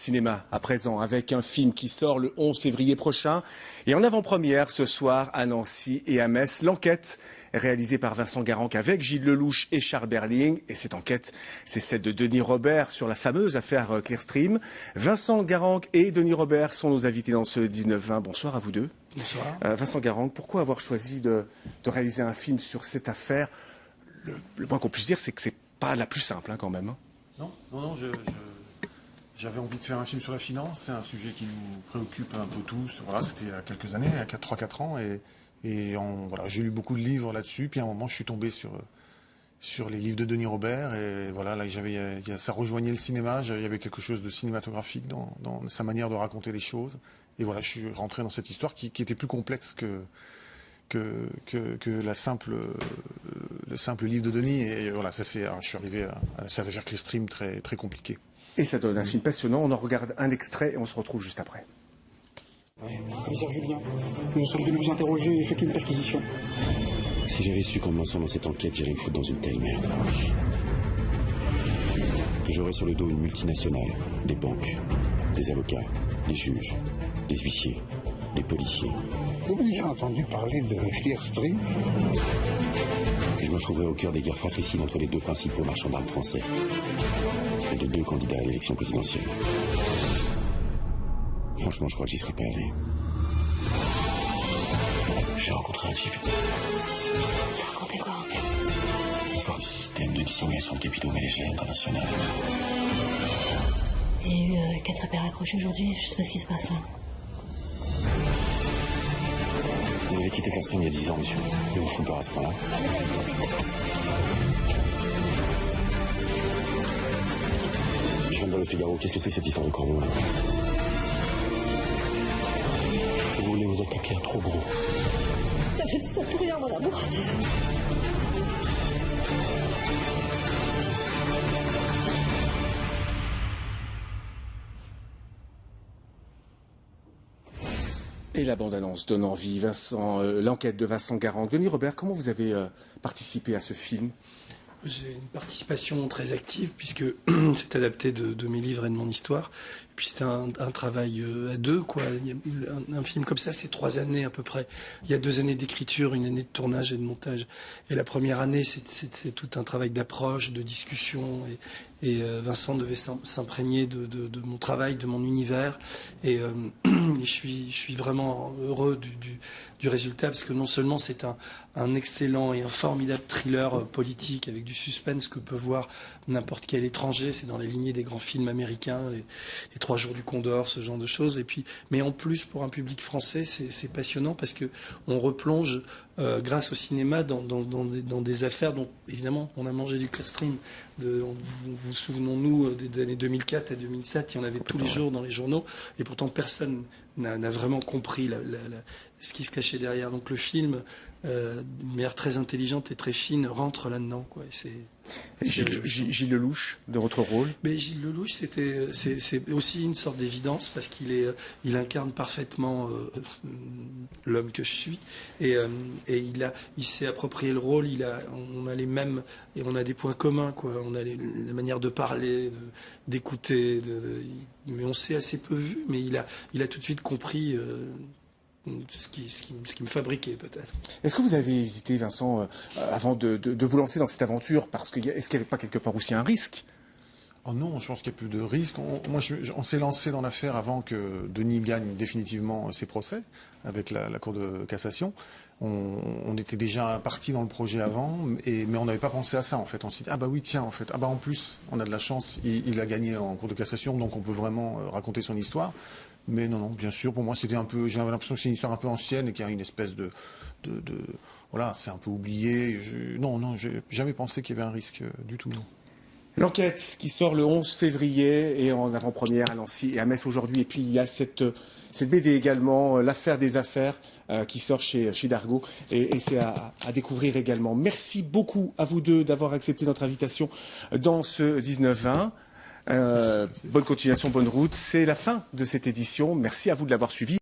cinéma à présent avec un film qui sort le 11 février prochain et en avant-première ce soir à Nancy et à Metz. L'enquête est réalisée par Vincent Garanc avec Gilles Lelouch et Charles Berling. Et cette enquête, c'est celle de Denis Robert sur la fameuse affaire Clearstream. Vincent Garanc et Denis Robert sont nos invités dans ce 19-20. Bonsoir à vous deux. Bonsoir. Vincent Garanc, pourquoi avoir choisi de réaliser un film sur cette affaire? Le moins qu'on puisse dire, c'est que c'est pas la plus simple quand même. Non, j'avais envie de faire un film sur la finance. C'est un sujet qui nous préoccupe un peu tous. Voilà, c'était il y a quelques années, il y a 3-4 ans. Voilà, j'ai lu beaucoup de livres là-dessus. Puis à un moment, je suis tombé sur les livres de Denis Robert. Et voilà, là, ça rejoignait le cinéma. Il y avait quelque chose de cinématographique dans sa manière de raconter les choses. Et voilà, je suis rentré dans cette histoire qui était plus complexe que le simple livre de Denis. Et voilà, je suis arrivé à cette affaire Clearstream très, très compliquée. Et ça donne un film passionnant. On en regarde un extrait et on se retrouve juste après. Commissaire Julien, nous sommes venus vous interroger et faites une perquisition. Si j'avais su qu'en me lançant dans cette enquête, j'allais me foutre dans une telle merde. J'aurais sur le dos une multinationale, des banques, des avocats, des juges, des huissiers, des policiers. Vous avez déjà entendu parler de Clearstream? Je me retrouverais au cœur des guerres fratricides entre les deux principaux marchands d'armes français et de 2 candidats à l'élection présidentielle. Franchement, je crois que j'y serais pas allé. J'ai rencontré un type. T'as raconté quoi? L'histoire du système de dissimulation de capitaux à l'échelle internationale. Il y a eu 4 appels accrochés aujourd'hui, je sais pas ce qui se passe là. Vous avez quitté Clearstream il y a 10 ans, monsieur. Et vous foutez à ce point-là. Je viens de voir le Figaro. Qu'est-ce que c'est que cette histoire de corbeau, là? Vous voulez vous attaquer à trop gros. T'as fait tout ça pour rien, mon amour. Et la bande-annonce donne envie. L'enquête de Vincent Garanc. Denis Robert, comment vous avez participé à ce film? J'ai une participation très active puisque c'est adapté de mes livres et de mon histoire. Puis c'était un travail à deux, quoi. Un film comme ça, c'est 3 années à peu près. Il y a 2 années d'écriture, 1 année de tournage et de montage. Et la première année, c'est tout un travail d'approche, de discussion. Et Vincent devait s'imprégner de mon travail, de mon univers. Et je suis vraiment heureux du résultat parce que non seulement c'est un excellent et un formidable thriller politique avec du suspense que peut voir n'importe quel étranger. C'est dans la lignée des grands films américains, les 3 jours du Condor, ce genre de choses. Et puis, mais en plus, pour un public français, c'est passionnant parce que on replonge grâce au cinéma dans des affaires dont, évidemment, on a mangé du Clearstream. Vous souvenons-nous des années 2004 à 2007, il y en avait tous les jours dans les journaux, et pourtant personne n'a vraiment compris ce qui se cachait derrière. Donc le film, d'une manière très intelligente et très fine, rentre là-dedans, quoi. Gilles Lelouch, de votre rôle? Mais Gilles Lelouch, c'est aussi une sorte d'évidence parce il incarne parfaitement l'homme que je suis et il s'est approprié le rôle. On a les mêmes et on a des points communs, quoi. On a la manière de parler, d'écouter, mais on s'est assez peu vu. Mais il a tout de suite compris. Ce qui me fabriquait peut-être. Est-ce que vous avez hésité, Vincent, avant de vous lancer dans cette aventure? Parce est-ce qu'il n'y avait pas quelque part aussi un risque? Oh non, je pense qu'il n'y a plus de risque. On s'est lancé dans l'affaire avant que Denis gagne définitivement ses procès avec la Cour de cassation. On était déjà parti dans le projet avant, mais on n'avait pas pensé à ça en fait. On s'est dit, ah bah oui, tiens, en fait, ah bah en plus, on a de la chance, il a gagné en Cour de cassation, donc on peut vraiment raconter son histoire. Mais non, bien sûr, pour moi, c'était un peu, j'avais l'impression que c'est une histoire un peu ancienne et qu'il y a une espèce voilà, c'est un peu oublié. Non, j'ai jamais pensé qu'il y avait un risque du tout, non. L'enquête qui sort le 11 février et en avant-première à Nancy et à Metz aujourd'hui. Et puis il y a cette BD également, l'affaire des affaires, qui sort chez Dargaud. Et c'est à découvrir également. Merci beaucoup à vous deux d'avoir accepté notre invitation dans ce 19-20. Bonne continuation, bonne route. C'est la fin de cette édition. Merci à vous de l'avoir suivi.